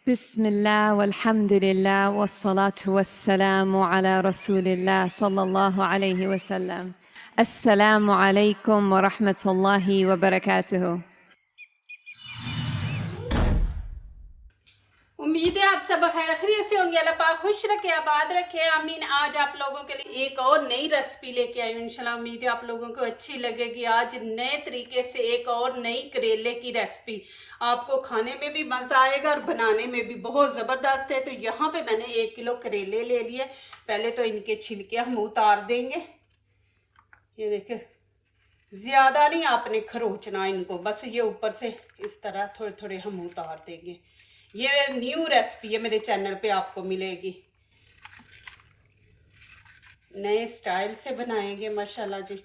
बिस्मिल्लाह वल्हम्दुलिल्लाह वस्सलातु वस्सलामु अला रसूलिल्लाह सल्लल्लाहु अलैहि वसल्लम। अस्सलामु अलैकुम व रहमतुल्लाहि व बरकातुहू। उम्मीद है आप सब खैर खैरियत से होंगे। अल्लाह पाक खुश रखे, आबाद रखे, आमीन। आज आप लोगों के लिए एक और नई रेसिपी लेके आई हूँ। इंशाल्लाह उम्मीद है आप लोगों को अच्छी लगेगी। आज नए तरीके से एक और नई करेले की रेसिपी, आपको खाने में भी मज़ा आएगा और बनाने में भी बहुत ज़बरदस्त है। तो यहाँ पे मैंने 1 किलो करेले ले लिए। पहले तो इनके छिलके हम उतार देंगे। ये देखिए, ज़्यादा नहीं आपने खरोचना इनको, बस ये ऊपर से इस तरह थोड़े थोड़े हम उतार देंगे। ये न्यू रेसिपी है, मेरे चैनल पे आपको मिलेगी। नए स्टाइल से बनाएंगे माशाल्लाह जी।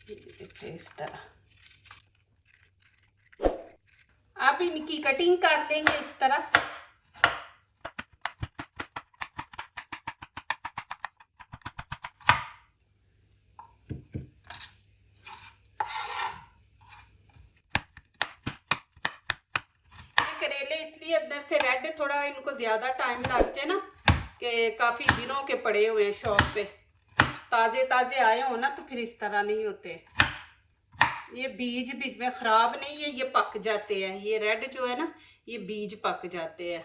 देखिए इस तरह आप इनकी कटिंग कर लेंगे इस तरह। करेले इसलिए अंदर से रेड, थोड़ा इनको ज़्यादा टाइम लग जाए ना, कि काफ़ी दिनों के पड़े हुए हैं शॉप पे। ताज़े ताज़े आए हो ना तो फिर इस तरह नहीं होते। ये बीज बीज में ख़राब नहीं है, ये पक जाते हैं। ये रेड जो है ना, ये बीज पक जाते हैं,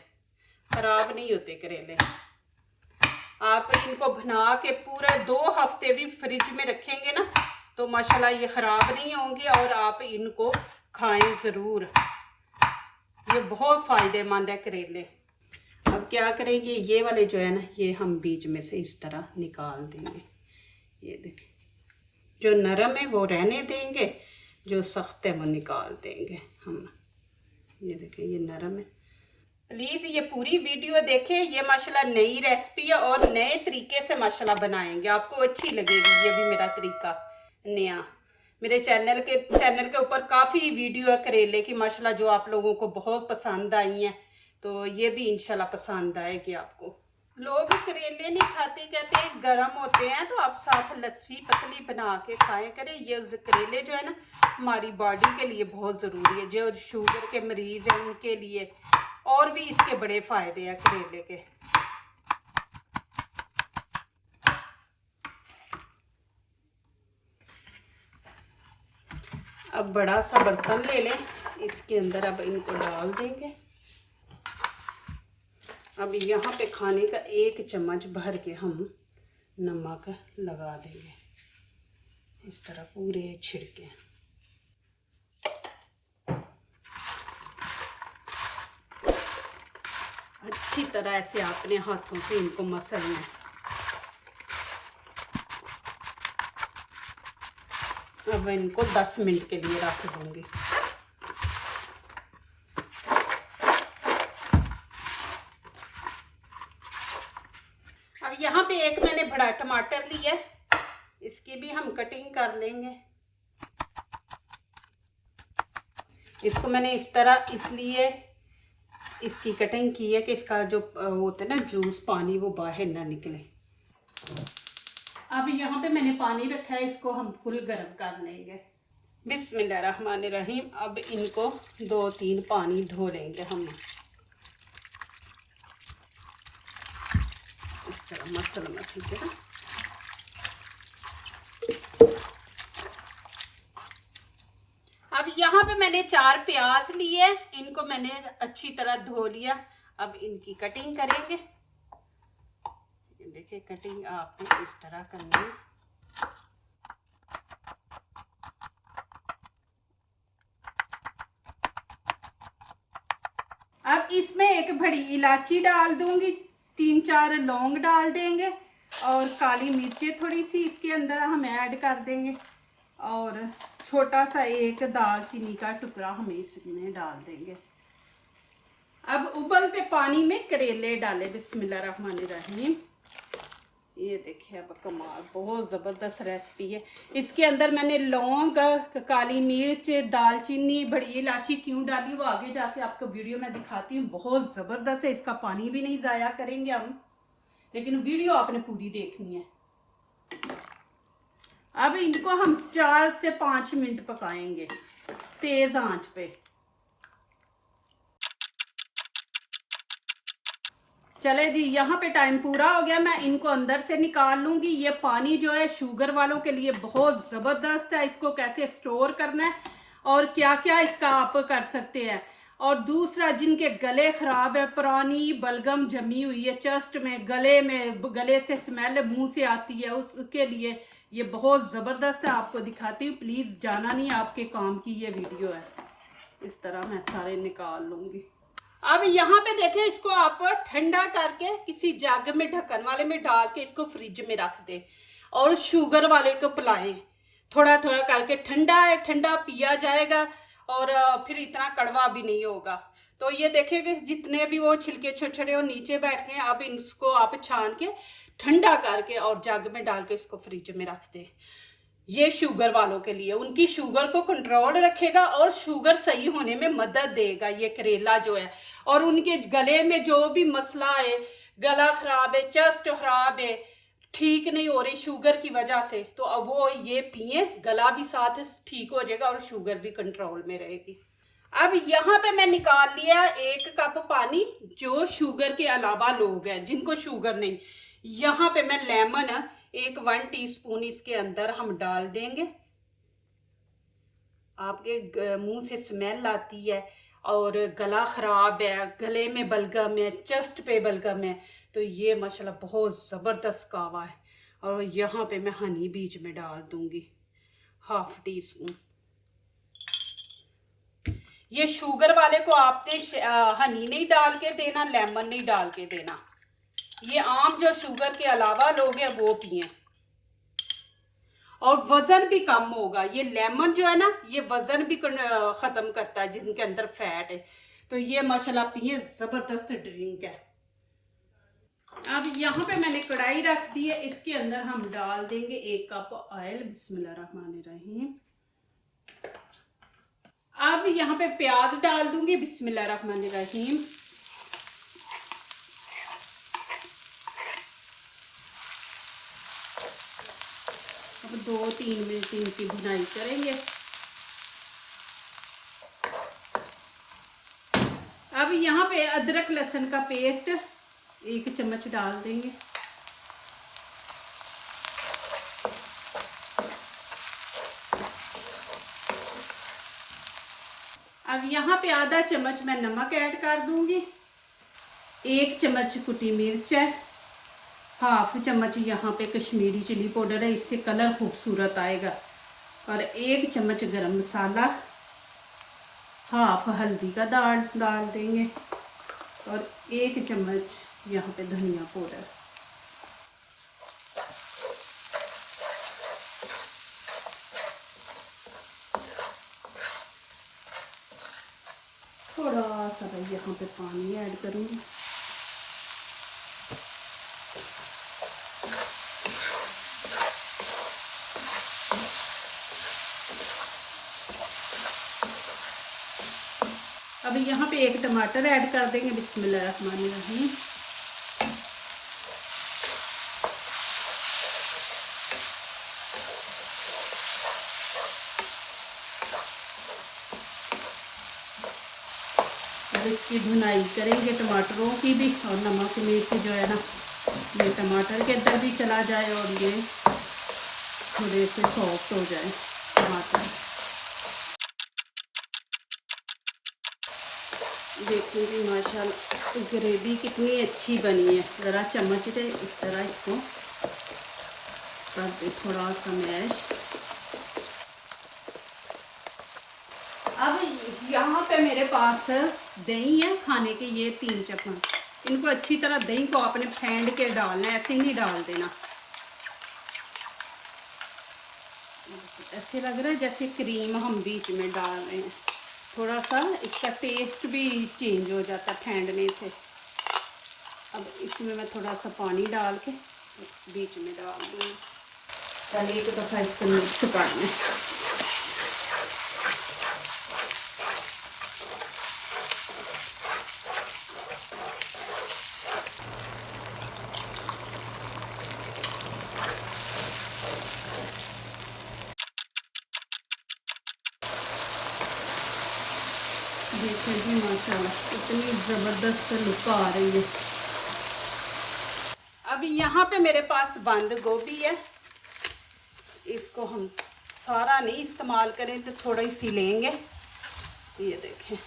ख़राब नहीं होते करेले। आप इनको बना के पूरे 2 हफ्ते भी फ्रिज में रखेंगे ना तो माशाल्लाह ये ख़राब नहीं होंगे, और आप इनको खाएं ज़रूर। ये बहुत फ़ायदेमंद है करेले। अब क्या करेंगे, ये वाले जो है ना, ये हम बीज में से इस तरह निकाल देंगे। ये देखिए, जो नरम है वो रहने देंगे, जो सख्त है वो निकाल देंगे हम। ये देखिए, ये नरम है। प्लीज़ ये पूरी वीडियो देखें। ये माशाल्लाह नई रेसिपी है और नए तरीके से माशाल्लाह बनाएंगे, आपको अच्छी लगेगी। ये भी मेरा तरीका नया, मेरे चैनल के ऊपर काफ़ी वीडियो है करेले की माशाल्लाह, जो आप लोगों को बहुत पसंद आई हैं। तो ये भी इंशाल्लाह पसंद आएगी आपको। लोग करेले नहीं खाते, कहते हैं गर्म होते हैं, तो आप साथ लस्सी पतली बना के खाएं करें। ये करेले जो है ना, हमारी बॉडी के लिए बहुत ज़रूरी है। जो शुगर के मरीज़ हैं उनके लिए, और भी इसके बड़े फ़ायदे हैं करेले के। अब बड़ा सा बर्तन ले लें, इसके अंदर अब इनको डाल देंगे। अब यहाँ पे खाने का 1 चम्मच भर के हम नमक लगा देंगे, इस तरह पूरे छिड़के। अच्छी तरह ऐसे अपने हाथों से इनको मसलना है। अब इनको 10 मिनट के लिए रख दूंगी। अब यहाँ पे एक मैंने बड़ा टमाटर लिया है, इसकी भी हम कटिंग कर लेंगे। इसको मैंने इस तरह इसलिए इसकी कटिंग की है कि इसका जो होता है ना जूस, पानी, वो बाहर ना निकले। अब यहाँ पे मैंने पानी रखा है, इसको हम फुल गर्म कर लेंगे। बिस्मिल्लाहिर्रहमानिर्रहीम। अब इनको 2-3 पानी धो लेंगे हम, इस तरह मसल के ना। अब यहाँ पे मैंने 4 प्याज लिए, इनको मैंने अच्छी तरह धो लिया। अब इनकी कटिंग करेंगे। देखिए, कटिंग आपने इस तरह करनी है। अब इसमें एक बड़ी इलायची डाल दूंगी, 3-4 लौंग डाल देंगे, और काली मिर्चें थोड़ी सी इसके अंदर हम ऐड कर देंगे, और छोटा सा एक दालचीनी का टुकड़ा हम इसमें डाल देंगे। अब उबलते पानी में करेले डालें। बिस्मिल्लाहिर्रहमानिर्रहीम। ये देखिए, अब कमाल, बहुत ज़बरदस्त रेसिपी है। इसके अंदर मैंने लौंग, काली मिर्च, दालचीनी, बड़ी इलायची क्यों डाली वो आगे जाके आपको वीडियो में दिखाती हूँ। बहुत ज़बरदस्त है, इसका पानी भी नहीं ज़ाया करेंगे हम, लेकिन वीडियो आपने पूरी देखनी है। अब इनको हम 4 से 5 मिनट पकाएंगे तेज़ आंच पे। चले जी, यहाँ पे टाइम पूरा हो गया, मैं इनको अंदर से निकाल लूंगी। ये पानी जो है शुगर वालों के लिए बहुत ज़बरदस्त है, इसको कैसे स्टोर करना है और क्या क्या इसका आप कर सकते हैं। और दूसरा, जिनके गले ख़राब है, पुरानी बलगम जमी हुई है चेस्ट में, गले से स्मेल मुंह से आती है, उसके लिए ये बहुत ज़बरदस्त है। आपको दिखाती हूँ, प्लीज़ जाना नहीं, आपके काम की ये वीडियो है। इस तरह मैं सारे निकाल लूँगी। अब यहाँ पे देखें, इसको आप ठंडा करके किसी जग में ढक्कन वाले में डाल के इसको फ्रिज में रख दें और शुगर वाले को पिलाएं। थोड़ा थोड़ा करके, ठंडा है, ठंडा पिया जाएगा और फिर इतना कड़वा भी नहीं होगा। तो ये देखिए कि जितने भी वो छिलके छोटे छोटे वो नीचे बैठ गए, अब इसको आप छान के ठंडा करके और जग में डाल के इसको फ्रिज में रख दें। ये शुगर वालों के लिए, उनकी शुगर को कंट्रोल रखेगा और शुगर सही होने में मदद देगा ये करेला जो है। और उनके गले में जो भी मसला है, गला खराब है, चेस्ट खराब है, ठीक नहीं हो रही शुगर की वजह से, तो अब वो ये पिए, गला भी साथ ठीक हो जाएगा और शुगर भी कंट्रोल में रहेगी। अब यहाँ पे मैं निकाल लिया 1 कप पानी। जो शुगर के अलावा लोग हैं जिनको शुगर नहीं, यहाँ पे मैं लेमन 1 टीस्पून इसके अंदर हम डाल देंगे। आपके मुंह से स्मेल आती है और गला ख़राब है, गले में बलगम है, चेस्ट पे बलगम है, तो ये माशाल्लाह बहुत ज़बरदस्त कावा है। और यहाँ पे मैं हनी बीच में डाल दूंगी 1/2 टीस्पून। ये शुगर वाले को आपने हनी नहीं डाल के देना, लेमन नहीं डाल के देना। ये आम जो शुगर के अलावा लोग हैं वो पिए और वजन भी कम होगा। ये लेमन जो है ना, ये वजन भी ख़त्म करता है जिनके अंदर फैट है। तो ये माशाल्लाह पिए, ज़बरदस्त ड्रिंक है। अब यहाँ पे मैंने कढ़ाई रख दी है, इसके अंदर हम डाल देंगे 1 कप ऑयल। बिस्मिल्लाहिर्रहमानिर्रहीम। अब यहाँ पे प्याज डाल दूंगी। बिस्मिल्लाहिर्रहमानिर्रहीम। अब 2-3 मिनट इनकी भुनाई करेंगे। अब यहाँ पे अदरक लहसुन का पेस्ट 1 चम्मच डाल देंगे। अब यहाँ पे आधा चम्मच मैं नमक ऐड कर दूंगी। 1 चम्मच कुटी मिर्च है। 1/2 चम्मच यहाँ पे कश्मीरी चिली पाउडर है, इससे कलर खूबसूरत आएगा। और 1 चम्मच गरम मसाला, 1/2 हल्दी का डाल देंगे और 1 चम्मच यहाँ पे धनिया पाउडर। थोड़ा सा यहाँ पे पानी ऐड करूँगी। अब यहाँ पे 1 टमाटर ऐड कर देंगे। बिस्मिल्लाहिर्रहमानिर्रहीम। अब इसकी भुनाई करेंगे टमाटरों की भी, और नमक मिर्च जो है ना, ये टमाटर के अंदर भी चला जाए और ये थोड़े से सॉफ्ट हो जाए टमाटर। देखिए माशाल्लाह ग्रेवी कितनी अच्छी बनी है। ज़रा चम्मच से इस तरह इसको कर दे, थोड़ा सा मैश। अब यहाँ पे मेरे पास दही है खाने के, ये 3 चम्मच। इनको अच्छी तरह दही को आपने फेंट के डालना है, ऐसे ही नहीं डाल देना। ऐसे लग रहा है जैसे क्रीम हम बीच में डाल रहे हैं। थोड़ा सा इसका टेस्ट भी चेंज हो जाता है फेंटने से। अब इसमें मैं थोड़ा सा पानी डाल के बीच में डाल दूँगी। पहले 1 दफ़ा इसको मिक्स कर लें। देखिए जी माशाल्लाह कितनी ज़बरदस्त लुक आ रही है। अभी यहाँ पे मेरे पास बंद गोभी है, इसको हम सारा नहीं इस्तेमाल करें तो थोड़ा ही सी लेंगे। ये देखें,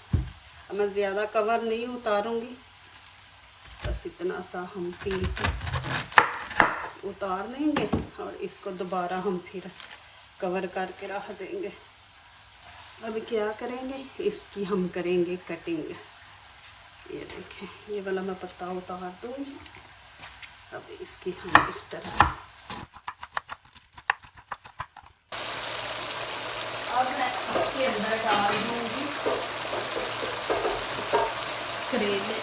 अब मैं ज़्यादा कवर नहीं उतारूंगी, बस इतना सा हम पीस उतार लेंगे और इसको दोबारा हम फिर कवर करके रख देंगे। अब क्या करेंगे, इसकी हम करेंगे कटिंग। ये देखें, ये वाला मैं पत्ता उतार दूँगी। अब इसकी हम इस तरह, अब मैं इसके अंदर डाल दूँगी करेले।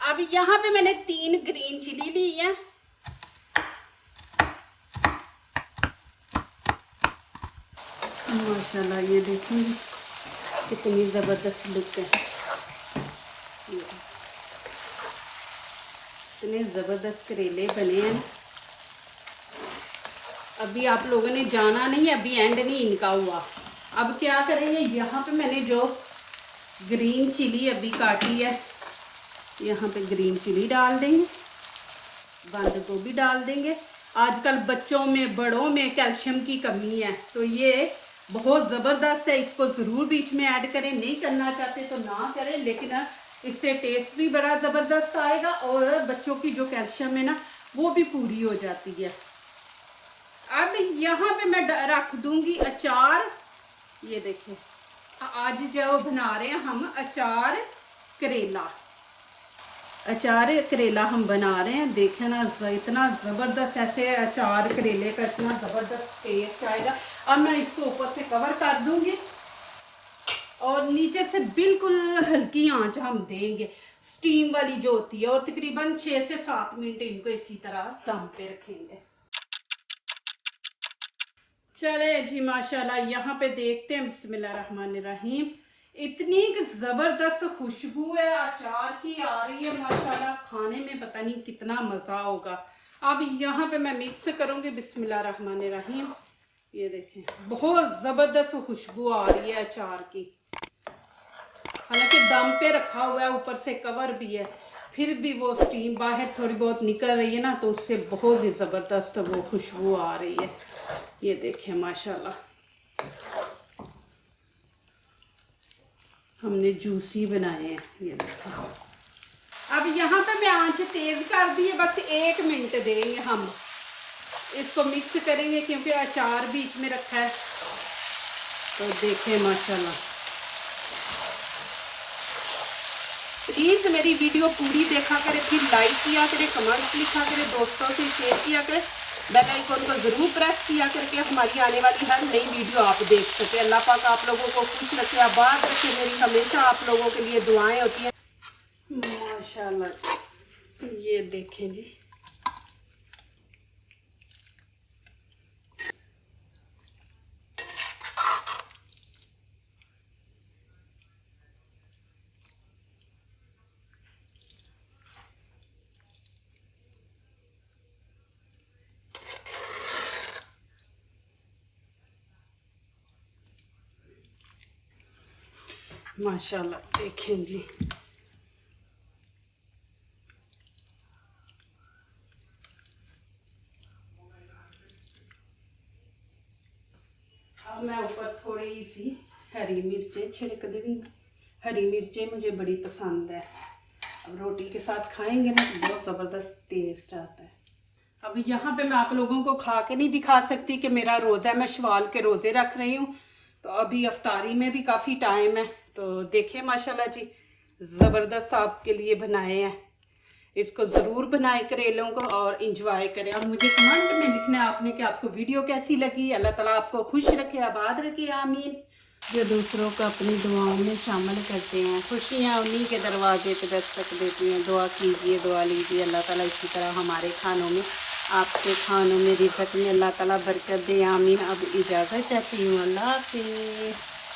अब यहाँ पे मैंने 3 ग्रीन चिली ली है। माशाल्लाह, ये देखेंगे कितनी ज़बरदस्त लुक है, इतने ज़बरदस्त करेले बने हैं। अभी आप लोगों ने जाना नहीं, अभी एंड नहीं इनका हुआ। अब क्या करेंगे, यहाँ पे मैंने जो ग्रीन चिली अभी काटी है, यहाँ पे ग्रीन चिली डाल देंगे, बंद गोभी डाल देंगे। आजकल बच्चों में बड़ों में कैल्शियम की कमी है, तो ये बहुत ज़बरदस्त है, इसको ज़रूर बीच में ऐड करें। नहीं करना चाहते तो ना करें, लेकिन इससे टेस्ट भी बड़ा ज़बरदस्त आएगा और बच्चों की जो कैल्शियम है ना, वो भी पूरी हो जाती है। अब यहाँ पे मैं रख दूंगी अचार। ये देखिए, आज जो बना रहे हैं हम अचार करेला, अचार करेला हम बना रहे हैं। देखें ना, इतना ज़बरदस्त ऐसे अचार करेले का इतना ज़बरदस्त टेस्ट आएगा। अब मैं इसको ऊपर से कवर कर दूंगी और नीचे से बिल्कुल हल्की आंच हम देंगे, स्टीम वाली जो होती है, और तकरीबन 6 से 7 मिनट इनको इसी तरह दम पे रखेंगे। चले जी, माशाल्लाह, यहाँ पे देखते हैं। बिस्मिल्लाहिर्रहमानिर्रहीम। इतनी ज़बरदस्त खुशबू है अचार की आ रही है, माशाल्लाह, खाने में पता नहीं कितना मज़ा होगा। अब यहाँ पे मैं मिक्स करूँगी। बिस्मिल्लाहिर्रहमानिर्रहीम। ये देखें, बहुत ज़बरदस्त खुशबू आ रही है अचार की। हालांकि दम पे रखा हुआ है, ऊपर से कवर भी है, फिर भी वो स्टीम बाहर थोड़ी बहुत निकल रही है ना, तो उससे बहुत ही ज़बरदस्त वो खुशबू आ रही है। ये देखें, माशाल्लाह, हमने जूसी बनाए हैं। ये देखें, अब यहाँ पे मैं आंच तेज़ कर दी है, बस 1 मिनट देंगे हम इसको, मिक्स करेंगे क्योंकि अचार बीच में रखा है। तो देखें, माशाल्लाह, प्लीज़ मेरी वीडियो पूरी देखा करें, फिर लाइक किया करें, कमेंट्स लिखा करें, दोस्तों से शेयर किया करें, बेल आइकन को ज़रूर प्रेस किया करके हमारी आने वाली हर नई वीडियो आप देख सकें। अल्लाह पाक आप लोगों को खुश रखे, आबाद रखे। मेरी हमेशा आप लोगों के लिए दुआएं होती हैं। माशाल्लाह, ये देखें जी, माशाल्लाह, देखें जी, अब मैं ऊपर थोड़ी सी हरी मिर्चें छिड़क दूँगी। हरी मिर्चें मुझे बड़ी पसंद है, अब रोटी के साथ खाएंगे ना तो बहुत ज़बरदस्त टेस्ट आता है। अब यहाँ पे मैं आप लोगों को खा के नहीं दिखा सकती कि मेरा रोज़ा है, मैं शवाल के रोज़े रख रही हूँ, तो अभी अफ्तारी में भी काफ़ी टाइम है। तो देखिए, माशाल्लाह जी, ज़बरदस्त आपके लिए बनाए हैं। इसको ज़रूर बनाए करेलों को और इंजॉय करें। और मुझे कमेंट में लिखना है आपने कि आपको वीडियो कैसी लगी। अल्लाह ताला आपको खुश रखे, आबाद रखे, आमीन। जो दूसरों को अपनी दुआओं में शामिल करते हैं, खुशियाँ उन्हीं के दरवाजे पे दस्तक देती हैं। दुआ कीजिए, दुआ लीजिए, अल्लाह ताला इसी तरह हमारे खानों में, आपके खानों में, रिज़्क़ में अल्लाह ताला बरकत दे, आमीन। अब इजाज़त चाहती हूँ, अल्लाह हाफ़िज़।